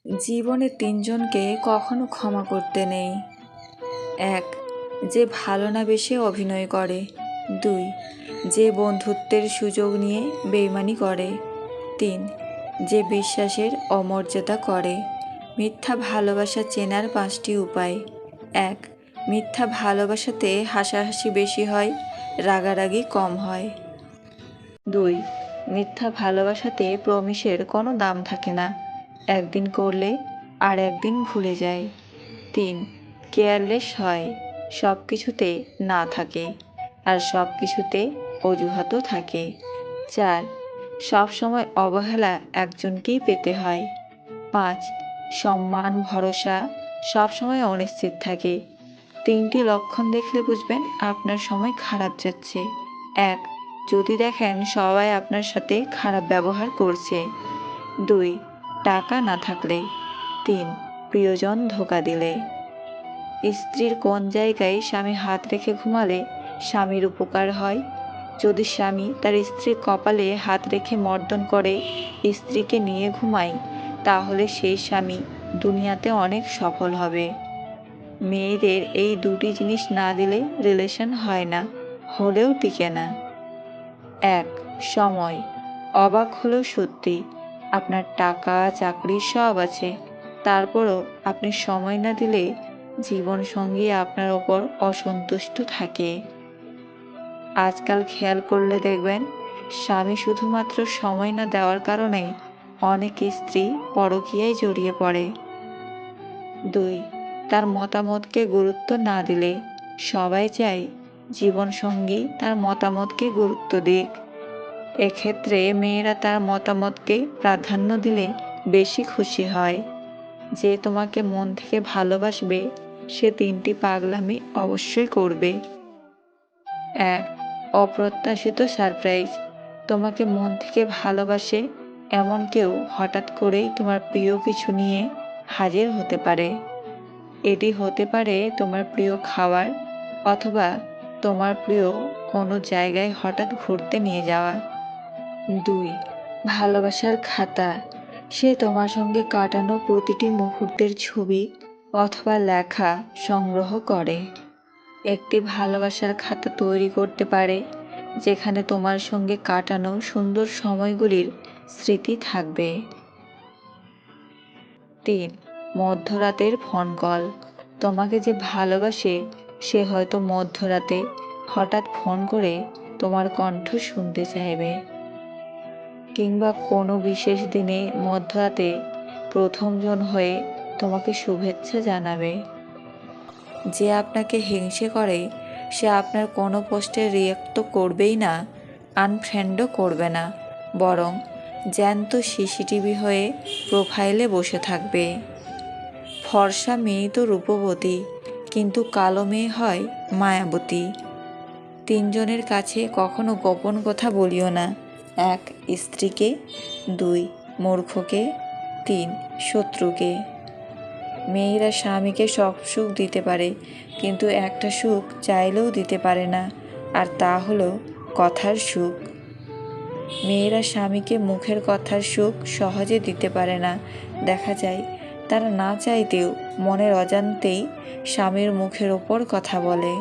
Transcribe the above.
জীবনে তিনজনকে কখনো ক্ষমা করতে নেই। ১. যে ভালো না বেশে অভিনয় করে। ২. যে বন্ধুত্বের সুযোগ নিয়ে বেইমানি করে। ৩. যে বিশ্বাসের অমর্যাদা করে। মিথ্যা ভালোবাসা চেনার ৫টি উপায়। ১. মিথ্যা ভালোবাসাতে হাসাহাসি বেশি হয়, রাগারাগি কম হয়। ২. মিথ্যা ভালোবাসাতে প্রমিসের কোনো দাম থাকে না, একদিন করলে আর একদিন ভুলে যায়। ৩. কেয়ারলেস হয়, সব কিছুতে না থাকে আর সব কিছুতে অজুহাতও থাকে। ৪. সবসময় অবহেলা একজনকেই পেতে হয়। ৫. সম্মান ভরসা সবসময় অনিশ্চিত থাকে। ৩টি লক্ষণ দেখলে বুঝবেন আপনার সময় খারাপ যাচ্ছে। ১. যদি দেখেন সবাই আপনার সাথে খারাপ ব্যবহার করছে। ২. টাকা না থাকলে। ৩. প্রিয়জন ধোঁকা দিলে। স্ত্রীর কোন জায়গায় স্বামী হাত রেখে ঘুমালে স্বামীর উপকার হয়? যদি স্বামী তার স্ত্রীর কপালে হাত রেখে মর্দন করে স্ত্রীকে নিয়ে ঘুমায়, তাহলে সেই স্বামী দুনিয়াতে অনেক সফল হবে। মেয়েদের এই দুটি জিনিস না দিলে রিলেশন হয় না, হলেও টিকে না। ১. সময়। অবাক হলেও সত্যি, আপনার টাকা চাকরি সব আছে, তারপরও আপনি সময় না দিলে জীবনসঙ্গী আপনার ওপর অসন্তুষ্ট থাকে। আজকাল খেয়াল করলে দেখবেন স্বামী শুধুমাত্র সময় না দেওয়ার কারণে অনেক স্ত্রী পরকীয়ায় জড়িয়ে পড়ে। ২. তার মতামতকে গুরুত্ব না দিলে। সবাই চায় জীবনসঙ্গী তার মতামতকে গুরুত্ব দিক। এক্ষেত্রে মেয়েরা তার মতামতকে প্রাধান্য দিলে বেশি খুশি হয়। যে তোমাকে মন থেকে ভালোবাসবে সে ৩টি পাগলামি অবশ্যই করবে। ১. অপ্রত্যাশিত সারপ্রাইজ। তোমাকে মন থেকে ভালোবাসে এমন কেউ হঠাৎ করেই তোমার প্রিয় কিছু নিয়ে হাজির হতে পারে। এটি হতে পারে তোমার প্রিয় খাবার অথবা তোমার প্রিয় কোনো জায়গায় হঠাৎ ঘুরতে নিয়ে যাওয়া। ২. ভালোবাসার খাতা। সে তোমার সঙ্গে কাটানো প্রতিটি মুহূর্তের ছবি অথবা লেখা সংগ্রহ করে। একটি ভালোবাসার খাতা তৈরি করতে পারে যেখানে তোমার সঙ্গে কাটানো সুন্দর সময়গুলির স্মৃতি থাকবে। ৩. মধ্যরাতের ফোন কল। তোমাকে যে ভালোবাসে সে হয়তো মধ্যরাতে হঠাৎ ফোন করে তোমার কণ্ঠ শুনতে চাইবে, কিংবা কোনো বিশেষ দিনে মধ্যরাতে প্রথমজন হয়ে তোমাকে শুভেচ্ছা জানাবে। যে আপনাকে হিংসে করে সে আপনার কোনো পোস্টে রিঅ্যাক্ট তো করবেই না, আনফ্রেন্ডও করবে না, বরং জ্যান্ত সিসিটিভি হয়ে প্রোফাইলে বসে থাকবে। ফর্সা মেয়ে তো রূপবতী, কিন্তু কালো মেয়ে হয় মায়াবতী। ৩ জনের কাছে কখনো গোপন কথা বলিও না। ১. স্ত্রীকে। ২. মূর্খকে। ৩. শত্রুকে। মেয়েরা স্বামীকে সব সুখ দিতে পারে, কিন্তু একটা সুখ চাইলেও দিতে পারে না, আর তা হলো কথার সুখ। মেয়েরা স্বামীকে মুখের কথার সুখ সহজে দিতে পারে না। দেখা যায় তারা না চাইতেও মনের অজান্তেই স্বামীর মুখের ওপর কথা বলে।